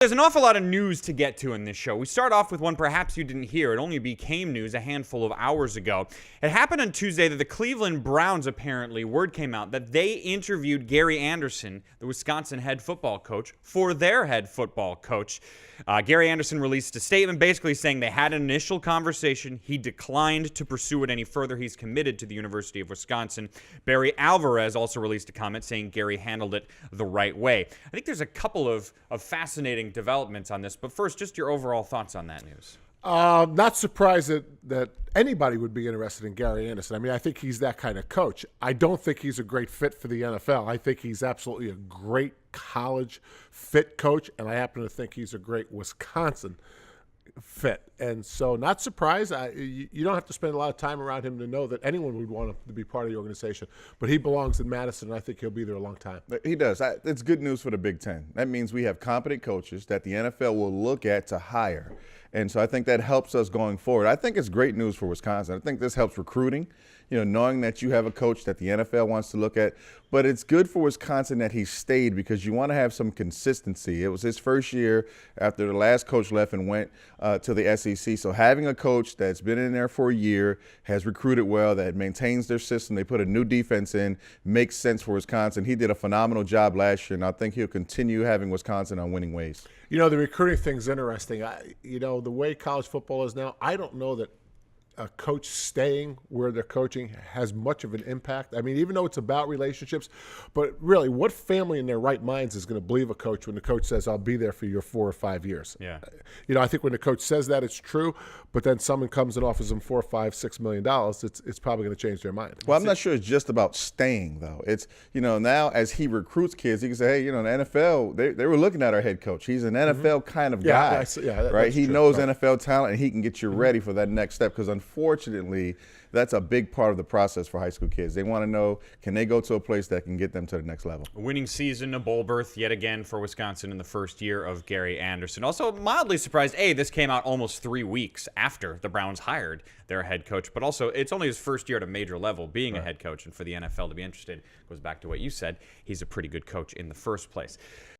There's an awful lot of news to get to in this show. We start off with one perhaps you didn't hear. It only became news a handful of hours ago. It happened on Tuesday that the Cleveland Browns, apparently, word came out that they interviewed Gary Andersen, the Wisconsin head football coach, for their head football coach. Gary Andersen released a statement basically saying they had an initial conversation. He declined to pursue it any further. He's committed to the University of Wisconsin. Barry Alvarez also released a comment saying Gary handled it the right way. I think there's a couple of fascinating developments on this, but first, just your overall thoughts on that news. Not surprised that anybody would be interested in Gary Andersen. I mean, I think he's that kind of coach. I don't think he's a great fit for the NFL. I think he's absolutely a great college fit coach, and I happen to think he's a great Wisconsin fit. And so not surprised. You don't have to spend a lot of time around him to know that anyone would want him to be part of the organization. But he belongs in Madison, and I think he'll be there a long time. He does. It's good news for the Big Ten. That means we have competent coaches that the NFL will look at to hire. And so I think that helps us going forward. I think it's great news for Wisconsin. I think this helps recruiting, knowing that you have a coach that the NFL wants to look at. But it's good for Wisconsin that he stayed because you want to have some consistency. It was his first year after the last coach left and went to the SEC. So having a coach that's been in there for a year, has recruited well, that maintains their system, they put a new defense in, makes sense for Wisconsin. He did a phenomenal job last year, and I think he'll continue having Wisconsin on winning ways. The recruiting thing's interesting. The way college football is now, I don't know that a coach staying where they're coaching has much of an impact. I mean, even though it's about relationships, but really, what family in their right minds is going to believe a coach when the coach says, I'll be there for your 4 or 5 years? Yeah. I think when the coach says that, it's true, but then someone comes and offers them $4, $5, $6 million, it's probably going to change their mind. Well, I'm not sure it's just about staying, though. It's, now as he recruits kids, he can say, hey, the NFL, they were looking at our head coach. He's an NFL kind of guy, right? He knows NFL talent, and he can get you ready for that next step because unfortunately, that's a big part of the process for high school kids. They want to know, can they go to a place that can get them to the next level? A winning season, a bowl berth yet again for Wisconsin in the first year of Gary Andersen. Also mildly surprised, this came out almost 3 weeks after the Browns hired their head coach, but also it's only his first year at a major level being a head coach, and for the NFL to be interested goes back to what you said. He's a pretty good coach in the first place.